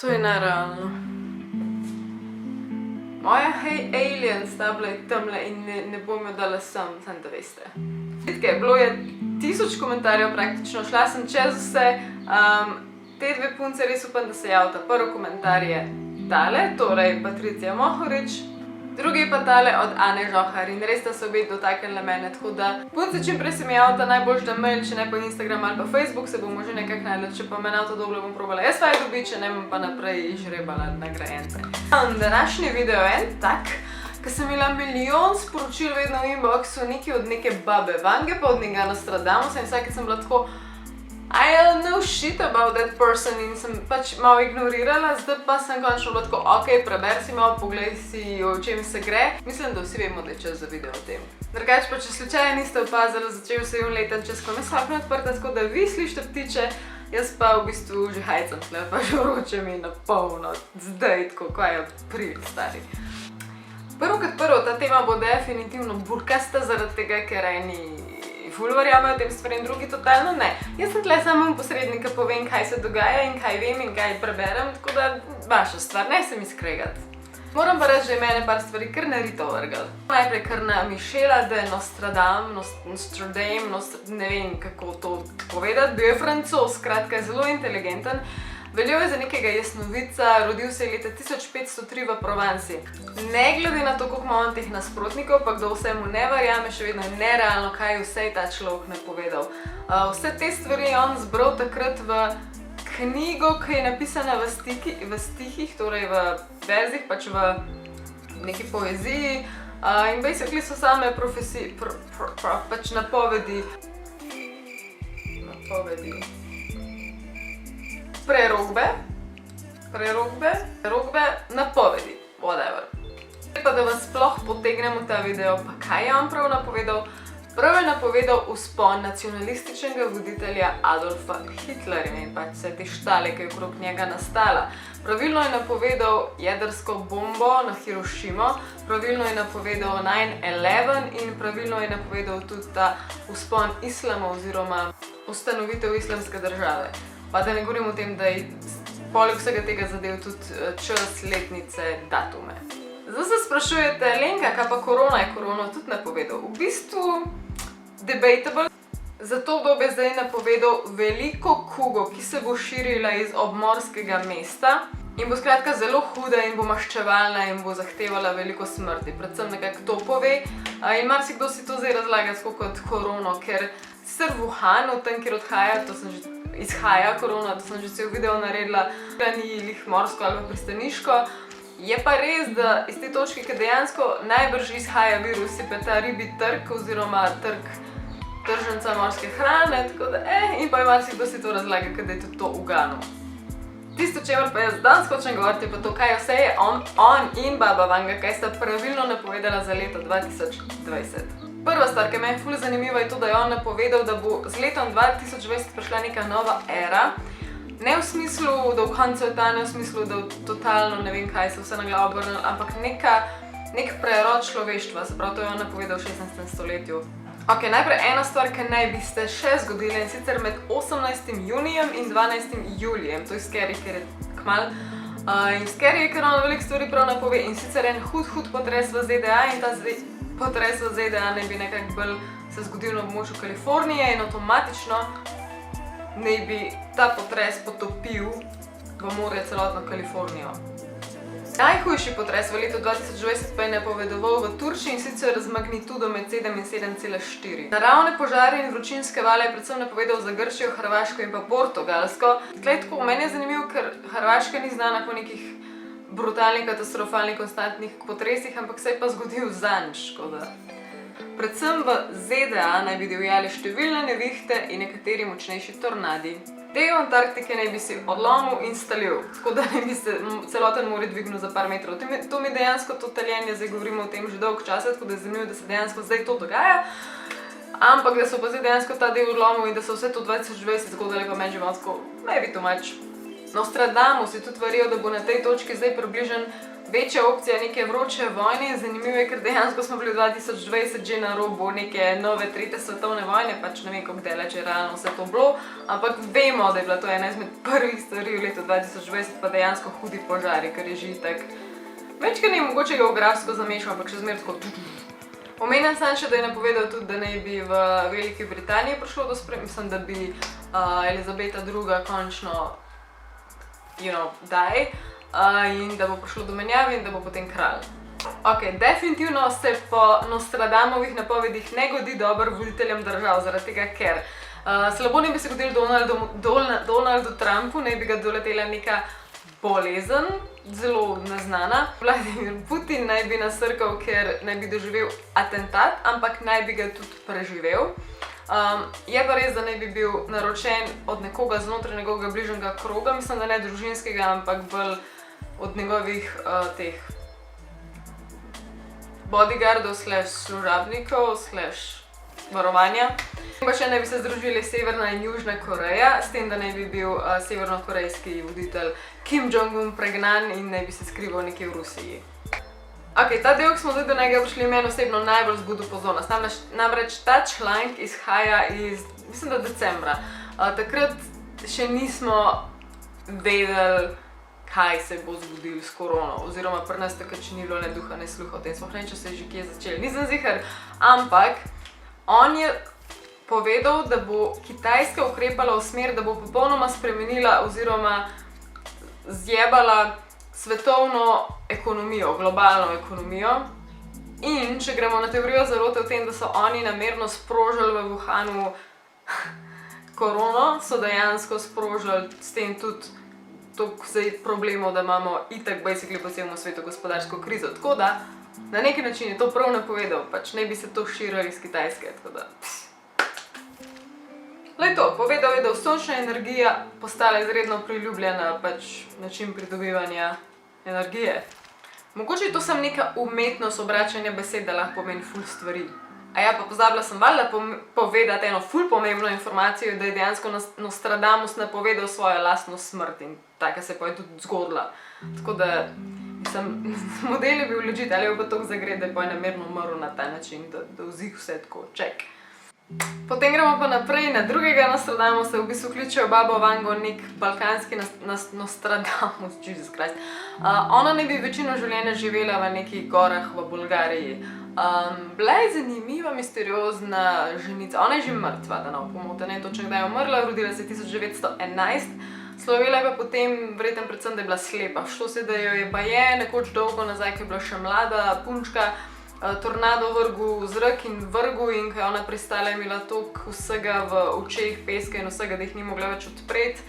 To je nerealno. Moja hej alien sta bila tamle in ne bom jo dala sem da veste. Vidite, bilo je 1000 komentarjev praktično, šla sem čez vse. Te dve punce res upam, da se javita. Prvi komentar je tale, torej Patricija Mohorič. Drugi pa tale od Ane Žohar in res sta se obe dotaknile mene, tako da punce čim prej se mi javita, najboljš da mail, če ne pa Instagram ali pa Facebook, se bomo že nekako najdli, če pa me na to dobro bom probala jaz vaj dobiti, če ne bom pa naprej žrebala nagrajence. Današnji video je en tak, ko sem imela milijon sporočil vedno v inboxu, nekaj od neke babe Vange, pa od njega Nostradamusa in vsake sem bila tako I don't know shit about that person in sem pač malo ignorirala, zdaj pa sem končno bila tako, ok, preber si malo, poglej si, o čem se gre. Mislim, da vsi vemo, da je čas za video o tem. Drugače pa, če slučajno niste opazili, začel se je leten čas, ko me slapne odprta, tako da vi slišite ptiče, jaz pa v bistvu že hajcam tle, pa že vroče mi na polno, zdaj tako, kaj je april, stari. Prvo kot prvo, ta tema bo definitivno burkasta zaradi tega, ker eni ful verjamejo tem stvarem, drugi totalno ne. Jaz sem tle samo posrednika, povem, kaj se dogaja in kaj vem in kaj preberem, tako da vaša stvar, ne se mi skregati. Moram pa reči, da je mene par stvari kar narito vrgal. Najprej kar na Michela de Nostradam, ne vem kako to povedati, bil je Francoz, skratka je zelo inteligenten. Veljal je za nekega jasnovidca, rodil se je leta 1503 v Provansi. Ne glede na to, koliko ima on teh nasprotnikov, pa kdo vse mu ne verjame, še vedno je nerealno, kaj vse je ta človek napovedal. Vse te stvari je on zbral takrat v knjigo, ki je napisana v stihih, torej v verzih, pač v neki poeziji. In basically so same pač napovedi. Prerokbe, napovedi, whatever. Pa da vas sploh potegnemo ta video, pa kaj je on prav napovedal? Prav je napovedal vzpon nacionalističnega voditelja Adolfa Hitlerja in pač vse te štale, ki je okrog njega nastala. Pravilno je napovedal jedrsko bombo na Hirošimo, pravilno je napovedal 9/11 in pravilno je napovedal tudi ta vzpon islama oziroma ustanovitev islamske države. Pa da ne govorim o tem, da je poleg vsega tega zadev tudi čas, letnice, datume. Zdaj se sprašujete, Lenka, kaj pa korona je korono tudi napovedal? V bistvu debatable. Za to obdobje zdaj je napovedal veliko kugo, ki se bo širila iz obmorskega mesta in bo skratka zelo huda in bo maščevalna in bo zahtevala veliko smrti. Predvsem nekako to pove in marsikdo si to zdaj razlaga tako kot korono, ker sicer v Wuhanu, tam kjer izhaja korona, to sem že cel video naredila, ni lih morsko ali pa pristaniško. Je pa res, da iz te točke, ki dejansko najbrž izhaja virus, je pa ta ribi trg oziroma trg tržnica morske hrane, tako da in pa je marsikdo si to razlaga, da je tudi to ugano. Tisto, čemer pa jaz danes hočem govoriti, je pa to, kaj vse je on in baba Vanga, kaj sta pravilno napovedala za leto 2020. Prva stvar, ki me je ful zanimiva, je to, da je on napovedal, da bo z letom 2020 prišla neka nova era. Ne v smislu, da v koncu sveta, ne v smislu, da totalno ne vem kaj se vse na glavo obrnilo, ampak nek prerod človeštva, se pravi, to je on napovedal v 16. stoletju. Ok, najprej ena stvar, ki naj bi se še zgodila in sicer med 18. junijem in 12. julijem, to je scary, ker je kmalu. In scary je, ker on veliko stvari prav napove in sicer en hud potres v ZDA in ta potres v ZDA ne bi nekako bolj se zgodil na območju Kalifornije in avtomatično ne bi ta potres potopil v morje celotno Kalifornijo. Najhujši potres v letu 2020 pa je napovedoval v Turčiji in sicer z magnitudo med 7 in 7,4. Naravne požare in vročinske vale je predvsem napovedal za Grčijo, Hrvaško in pa Portugalsko. Glej, tako, meni je zanimivo, ker Hrvaška ni znana po nekih brutalnih, katastrofalnih, konstantnih potresih, ampak se je pa zgodil zanj, škoda. Predvsem v ZDA naj bi divjali številne nevihte in nekateri močnejši tornadi. Del Antarktike naj bi si odlomil in stalil, tako da naj bi se celoten morje dvignil za par metrov. To mi dejansko to taljenje, zdaj govorimo o tem že dolgo časa, tako da je zanimivo, da se dejansko zdaj to dogaja. Ampak da so pa zdaj dejansko ta del odlomil in da so vse to 2020 zgodile, pa meni že malo tako, maybe too much. Nostradamus je tudi verjel, da bo na tej točki zdaj približen večja opcija neke vroče vojne. Zanimivo je, ker dejansko smo bili v 2020 že na robu neke nove tretje svetovne vojne, pač ne vem, kako daleč je realno vse to bilo, ampak vemo, da je bila to ena izmed prvih stvari v letu 2020, pa dejansko hudi požari, ker je že itak večkrat ne mogoče geografsko zamešal, ampak še zmeraj tako. Omenjam sem še, da je napovedal tudi, da naj bi v Veliki Britaniji prišlo do sprememb, mislim, da bi Elizabeta II končno, daj, in da bo prišlo do menjave in da bo potem kralj. Ok, definitivno se po Nostradamovih napovedih ne godi dobro voditeljem držav, zaradi tega, ker slabo ne bi se godilo Donaldu Trumpu, ne bi ga doletela neka bolezen, zelo neznana. Vladimir Putin naj bi nasrkal, ker naj bi doživel atentat, ampak naj bi ga tudi preživel. Je pa res, da naj bi bil naročen od nekoga znotraj njegovega bližnjega kroga, mislim, da ne družinskega, ampak bolj od njegovih teh bodyguardov / služabnikov / varovanja. Pa še naj bi se združili Severna in Južna Koreja, s tem, da naj bi bil severnokorejski voditelj Kim Jong-un pregnan in naj bi se skrival nekje v Rusiji. Ok, ta del, ki smo zdaj do njega prišli, meni osebno najbolj zbudil pozornost. Namreč ta članek izhaja iz, mislim, da decembra. Takrat še nismo vedeli, kaj se bo zgodilo s korono, oziroma pri nas takrat še ni bilo ne duha, ne sluha o tem, sploh ne, če se je že kje začeli. Nisem ziher, ampak on je povedal, da bo Kitajska ukrepala v smer, da bo popolnoma spremenila oziroma zjebala svetovno ekonomijo, globalno ekonomijo. In če gremo na teorijo zarote o tem, da so oni namerno sprožili v Wuhanu korono, so dejansko sprožili s tem tudi toliko problemov, da imamo itak basically po celem svetu gospodarsko krizo. Tako da, na neki način je to prav napovedal, pač ne bi se to širilo iz Kitajske, tako da. Glej to, povedal je, da sončna energija postala izredno priljubljena način pridobivanja energije. Mogoče je to samo neka umetnost obračanja besed, da lahko pomeni ful stvari. A ja, pa pozabila sem valjda povedati eno ful pomembno informacijo, da je dejansko Nostradamus napovedal svojo lastno smrt in taka se pa je tudi zgodila. Tako da, mislim, model je bil legit, ali je pa toliko zagret, da je pa je namerno umrl na ta način, da vzih vse tako, ček. Potem gremo pa naprej na drugega Nostradamusa, v bistvu kličejo babo Vango nek balkanski Nostradamus, Jesus Christ. Ona naj bi večino življenja živela v nekih gorah v Bolgariji. Bila je zanimiva, misteriozna ženica, ona je že mrtva, da ne pomote, ne točno kdaj je umrla, rodila se 1911, slovela je pa potem verjetno predvsem, da je bila slepa. Šlo se, da jo je baje nekoč dolgo nazaj, ko je bila še mlada punčka, tornado vrgel v zrak in vrgel in ko je ona pristala, je imela toliko vsega v očeh, peska in vsega, da jih ni mogla več odpreti.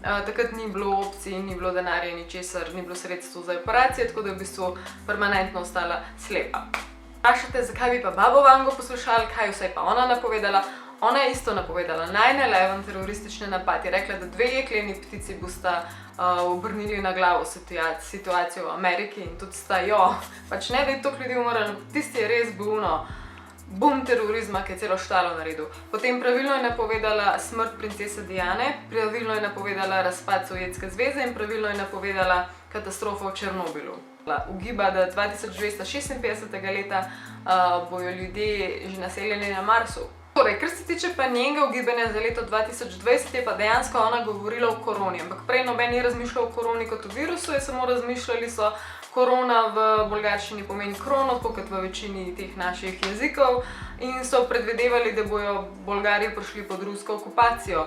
Takrat ni bilo opcij, ni bilo denarja, ničesar, ni bilo sredstev za operacije, tako da je v bistvu permanentno ostala slepa. Vprašate, zakaj bi pa babo Vango poslušali, kaj vse je pa ona napovedala? Ona je isto napovedala 9/11 teroristični napad, je rekla, da 2 jekleni ptici bosta obrnili na glavo situacijo v Ameriki in tudi sta jo. Pač ne, da je toliko ljudi umrlo, tisti je res bil bum terorizma, ki je celo štalo naredil. Potem pravilno je napovedala smrt princese Diane, pravilno je napovedala razpad Sovjetske zveze in pravilno je napovedala katastrofo v Černobilu. Ugiba, da 2256. leta bojo ljudje že naseljeni na Marsu. Torej, kar se tiče pa njenega ugibanja za leto 2020, je pa dejansko ona govorila o koroni, ampak prej noben ni razmišljal o koroni kot o virusu, je samo razmišljali so, korona v bolgarščini pomeni krono, tako kot v večini teh naših jezikov, in so predvidevali, da bojo Bolgari prišli pod rusko okupacijo.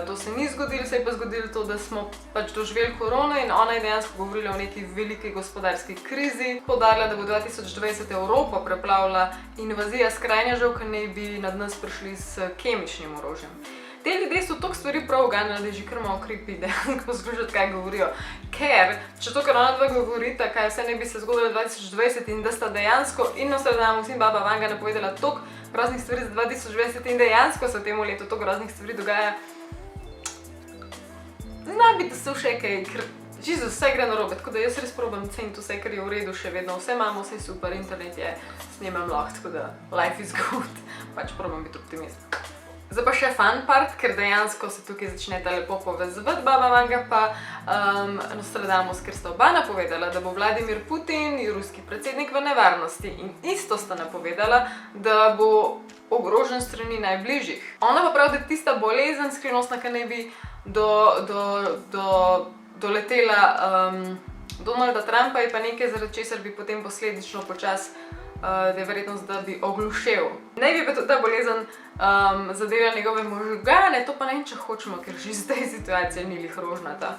To se ni zgodilo, se je pa zgodilo to, da smo pač doživeli korono in ona je dejansko govorila o neki veliki gospodarski krizi. Poudarila, da bo 2020 Evropo preplavila invazija skrajnežev, ki naj bi nad nas prišli s kemičnim orožjem. Te ljudje so toliko stvari prav uganjali, da je že kar malo creepy dejansko poslušati, kaj govorijo. Ker, če to, kar ona dva govorita, kaj vse ne bi se zgodilo 2020 in da sta dejansko in Nostradamus in baba Vanga napovedala toliko groznih stvari za 2020 in dejansko se v tem letu toliko groznih stvari dogaja, zna biti, da se vše kaj, ker Jezus, vse gre narobe, tako da jaz res probam ceniti vse, kar je v redu še vedno, vse imamo, vse super, internet je, snemam lahko, tako da life is good, pač probam biti optimist. Zdaj pa še fun part, ker dejansko se tukaj začneta lepo povezovati Baba Vanga pa Nostradamus, ker sta oba napovedala, da bo Vladimir Putin, ruski predsednik, v nevarnosti. In isto sta napovedala, da bo ogrožen strani najbližjih. Ona pa pravi, da tista bolezen skrivnostna, ki naj bi doletela Donalda Trumpa, je pa nekaj, zaradi česar bi potem posledično počasi da je verjetnost, da bi oglušel. Naj bi pa tudi ta bolezen zadela njegove možgane, to pa ne vem, če hočemo, ker že zdaj situacija ni lih rožnata.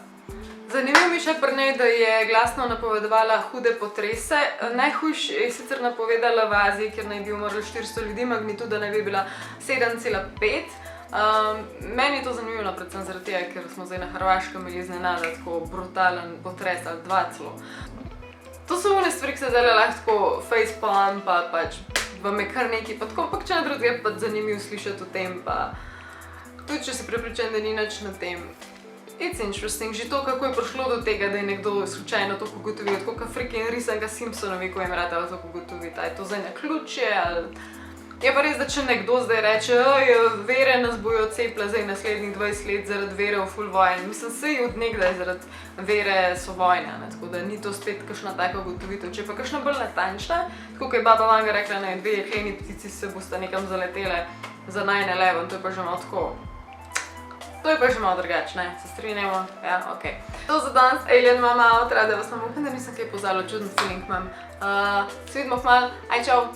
Zanimivo mi še pri njej, da je glasno napovedovala hude potrese. Najhujši je sicer napovedala v Aziji, kjer naj bi umrlo 400 ljudi, magnituda naj bi bila 7,5. Meni je to zanimivo, predvsem zaradi tega, ker smo zdaj na Hrvaškem imeli iznenada tako brutalen potres ali 2 celo. To so one stvari, ki se zdaj lahko tako facepalm, pa pač vam je kar nekaj, pa tako, ampak če na drugega pa zanimivo slišati o tem, pa tudi če si prepričan, da ni nič na tem. It's interesting, že to, kako je prišlo do tega, da je nekdo slučajno to ugotovil, tako kot freaking risanka Simpsonovi, ko jim ratala to ugotoviti, a je to zdaj naključje, ali... Je pa res, da če nekdo zdaj reče, vere nas bojo cepile zdaj naslednjih 20 let zaradi vere v ful vojn. Mislim, saj od nekdaj zaradi vere so vojne, tako da ni to spet kakšna taka ugotovitev. Če pa kakšna bolj natančna, tako kot je Baba Vanga rekla, ne, 2 jekleni ptici se bosta nekam zaletele za 9/11, to je pa že malo tako. To je pa že malo drugače, ne? Se strinjamo? Ja, okej. To za danes, Alien mama outra, da vas imam, upam, da nisem kaj pozabila, čuden feeling imam. Se vidimo kmalu, aj čau!